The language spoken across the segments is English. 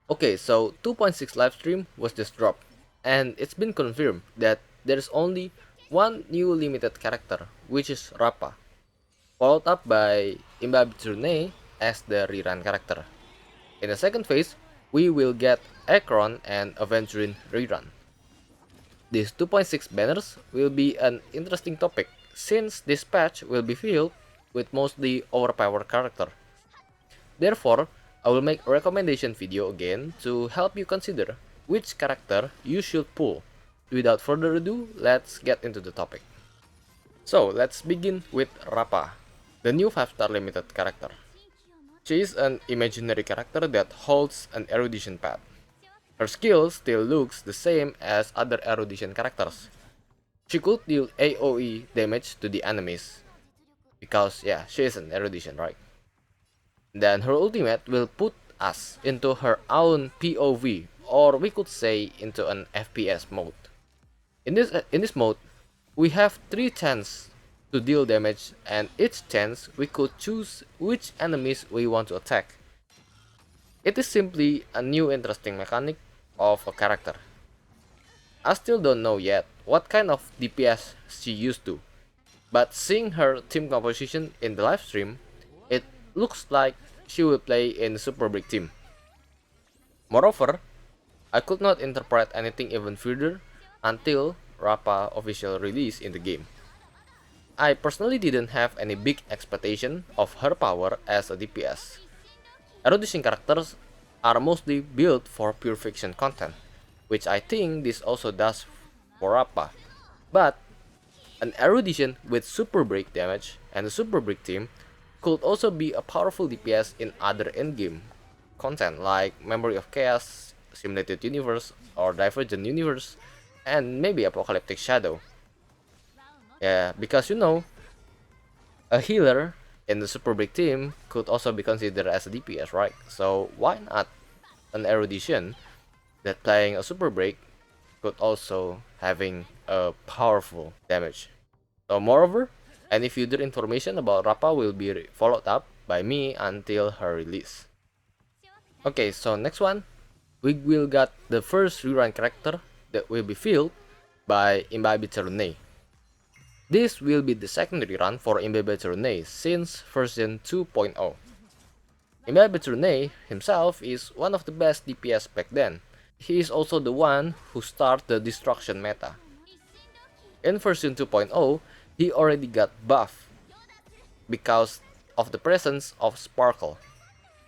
Okay, so 2.6 livestream was just dropped, and it's been confirmed that there's only one new limited character, which is Rappa, followed up by Imbibitor Lunae as the rerun character. In the second phase, we will get Acheron and Aventurine rerun. These 2.6 banners will be an interesting topic, since this patch will be filled with mostly overpowered character. Therefore, I will make a recommendation video again to help you consider which character you should pull. Without further ado, let's get into the topic. So, let's begin with Rappa, the new 5-star limited character. She is an imaginary character that holds an erudition pad. Her skill still looks the same as other erudition characters. She could deal AoE damage to the enemies, because yeah, she is an erudition, right? Then her ultimate will put us into her own POV, or we could say into an FPS mode. In this mode, we have 3 chances to deal damage, and each chance we could choose which enemies we want to attack. It is simply a new interesting mechanic of a character. I still don't know yet what kind of DPS she used to, but seeing her team composition in the livestream, it looks like she will play in the Super Big team. Moreover, I could not interpret anything even further until Rappa official release in the game. I personally didn't have any big expectation of her power as a DPS. Erudition characters are mostly built for pure fiction content, which I think this also does for Rappa. But an erudition with super break damage and a super break team could also be a powerful DPS in other endgame content like Memory of Chaos, Simulated Universe, or Divergent Universe, and maybe Apocalyptic Shadow. Yeah, because a healer in the super big team could also be considered as a DPS, right? So why not an erudition that playing a super break could also having a powerful damage. So moreover, any further information about Rappa will be followed up by me until her release. Okay, so next one, we will get the first rerun character that will be filled by Imbibitor Lunae. This will be the second rerun for Imbibitor Lunae since version 2.0. Imbibitor Lunae himself is one of the best DPS back then. He is also the one who started the destruction meta. In version 2.0, he already got buffed because of the presence of Sparkle.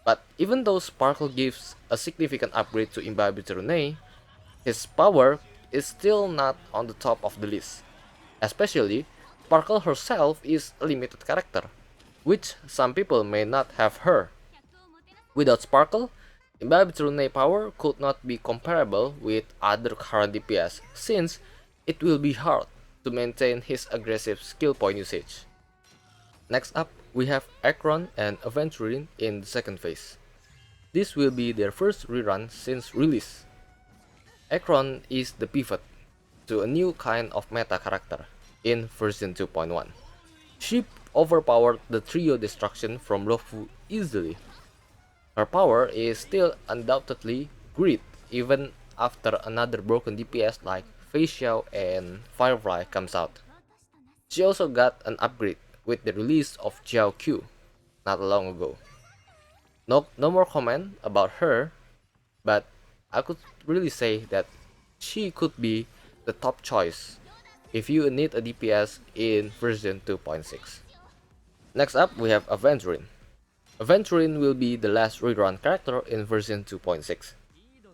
But even though Sparkle gives a significant upgrade to Imbibitor Lunae, his power is still not on the top of the list. Especially, Sparkle herself is a limited character, which some people may not have heard. Without Sparkle, Imbibitor Lunae power could not be comparable with other current DPS since it will be hard to maintain his aggressive skill point usage. Next up, we have Acheron and Aventurine in the second phase. This will be their first rerun since release. Acheron is the pivot to a new kind of meta character in version 2.1. She overpowered the trio destruction from Lofu easily. Her power is still undoubtedly great even after another broken DPS like Facial and Firefly comes out. She also got an upgrade with the release of Jiao Q not long ago. No more comment about her, but I could really say that she could be the top choice if you need a DPS in version 2.6. Next up, we have Aventurine. Aventurine will be the last rerun character in version 2.6.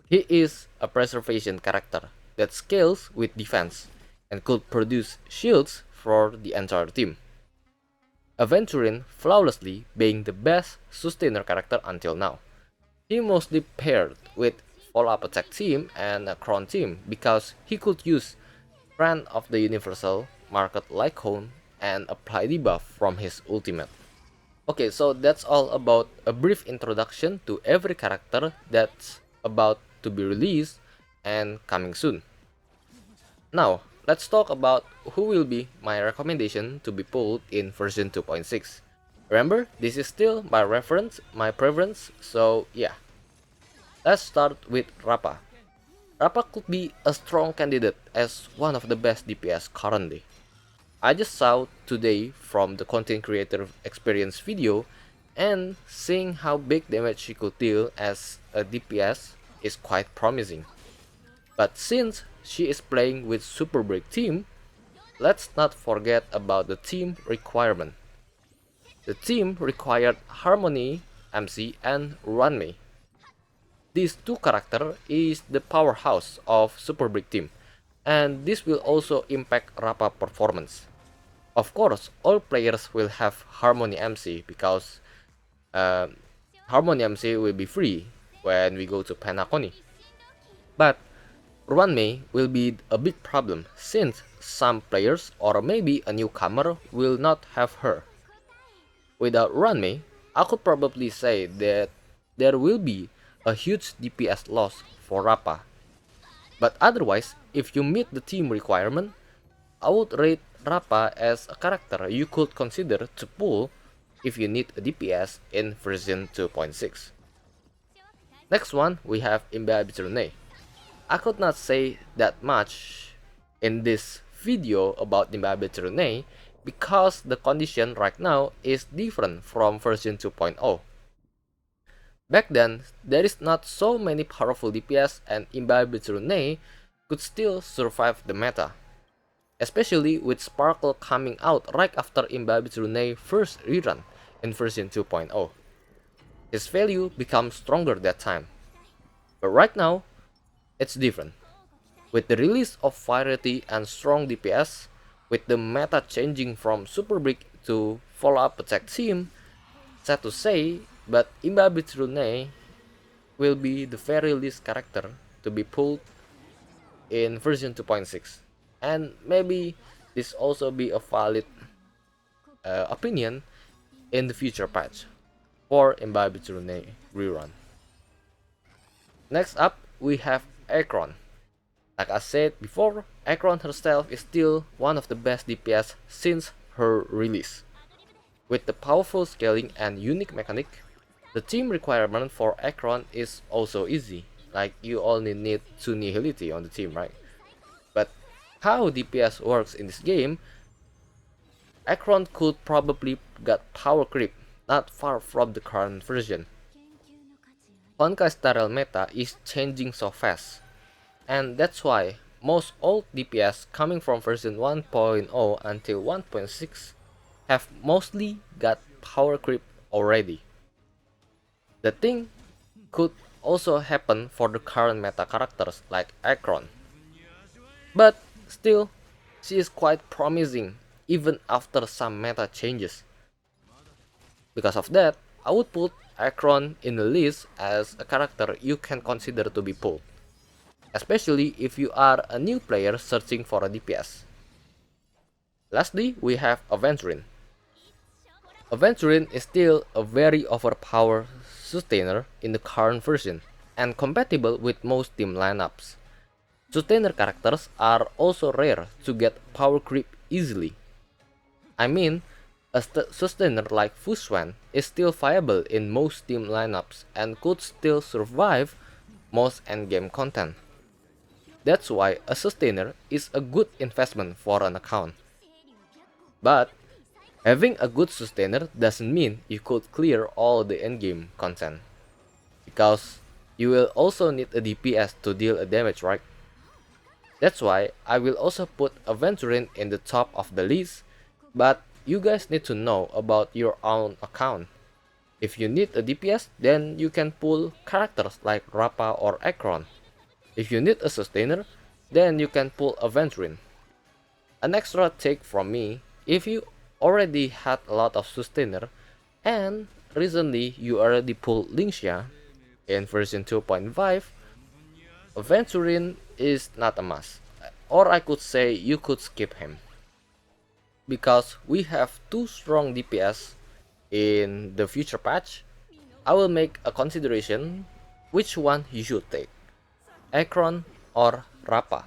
He is a preservation character that scales with defense and could produce shields for the entire team. Aventurine flawlessly being the best sustainer character until now. He mostly paired with follow-up attack team and a crown team because he could use Friend of the Universal market Lycone and apply debuff from his ultimate. Okay, so that's all about a brief introduction to every character that's about to be released and coming soon. Now, let's talk about who will be my recommendation to be pulled in version 2.6. Remember, this is still my reference, my preference, so yeah. Let's start with Rappa. Rappa could be a strong candidate as one of the best DPS currently. I just saw today from the content creator experience video, and seeing how big damage she could deal as a DPS is quite promising. But since she is playing with Super Break team, let's not forget about the team requirement. The team required Harmony, MC, and Runway. These two characters is the powerhouse of Super Break team, and this will also impact Rappa performance. Of course, all players will have Harmony MC because uh, Harmony MC will be free when we go to Penacony. But Runway will be a big problem since some players or maybe a newcomer will not have her. Without Runway, I could probably say that there will be a huge DPS loss for Rappa. But otherwise, if you meet the team requirement, I would rate Rappa as a character you could consider to pull if you need a DPS in version 2.6. Next one, we have Imbibitor Lunae. I could not say that much in this video about Imbibitor Lunae because the condition right now is different from version 2.0. Back then, there is not so many powerful DPS and Imbibitor Lunae could still survive the meta. Especially with Sparkle coming out right after Imbibitor Lunae first rerun in version 2.0. His value becomes stronger that time. But right now, it's different. With the release of variety and strong DPS, with the meta changing from Super Brick to follow-up attack team, sad to say, but Imbibitor Lunae will be the very least character to be pulled in version 2.6. And maybe this also be a valid opinion in the future patch for Imbibitor Lunae rerun. Next up, we have Acheron. Like I said before, Acheron herself is still one of the best DPS since her release. With the powerful scaling and unique mechanic, the team requirement for Acheron is also easy, like you only need 2 Nihility on the team, right? But how DPS works in this game, Acheron could probably get power creep not far from the current version. Honkai style meta is changing so fast, and that's why most old DPS coming from version 1.0 until 1.6 have mostly got power creep already. The thing could also happen for the current meta characters like Acheron. But still, she is quite promising even after some meta changes. Because of that, I would put Acheron in the list as a character you can consider to be pulled, especially if you are a new player searching for a DPS. Lastly, we have Aventurine. Aventurine is still a very overpowered sustainer in the current version and compatible with most team lineups. Sustainer characters are also rare to get power creep easily. I mean, a sustainer like Fuswan is still viable in most team lineups and could still survive most endgame content. That's why a sustainer is a good investment for an account. But having a good sustainer doesn't mean you could clear all the endgame content, because you will also need a DPS to deal a damage, right? That's why I will also put Aventurine in the top of the list, but you guys need to know about your own account. If you need a DPS, then you can pull characters like Rappa or Acheron. If you need a sustainer, then you can pull Aventurine. An extra take from me, if you already had a lot of sustainer and recently you already pulled Lingxia in version 2.5, Aventurine is not a must, or I could say you could skip him, because we have 2 strong DPS in the future patch. I will make a consideration which one you should take, Acheron or Rappa.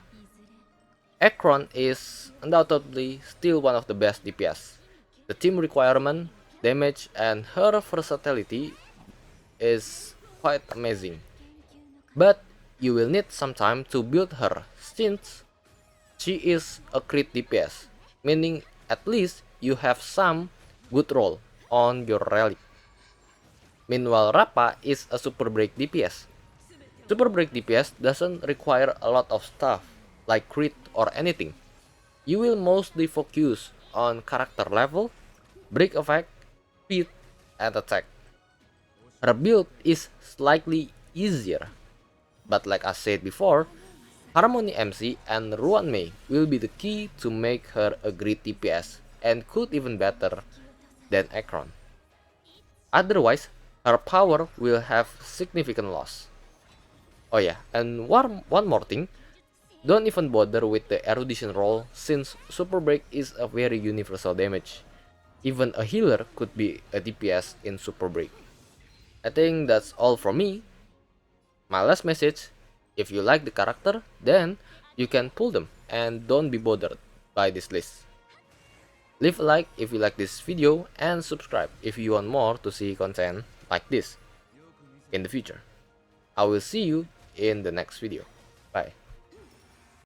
Acheron is undoubtedly still one of the best DPS. The team requirement, damage, and her versatility is quite amazing. But you will need some time to build her since she is a crit DPS, meaning at least you have some good roll on your relic. Meanwhile, Rappa is a super break DPS. Super break DPS doesn't require a lot of stuff like crit or anything. You will mostly focus on character level, break effect, speed, and attack. Her build is slightly easier, but like I said before, Harmony MC and Ruan Mei will be the key to make her a great DPS and could even better than Acheron. Otherwise, her power will have significant loss. Oh yeah, and one more thing, don't even bother with the erudition roll since Super Break is a very universal damage. Even a healer could be a DPS in Super Break. I think that's all from me. My last message, if you like the character, then you can pull them and don't be bothered by this list. Leave a like if you like this video and subscribe if you want more to see content like this in the future. I will see you in the next video. Bye.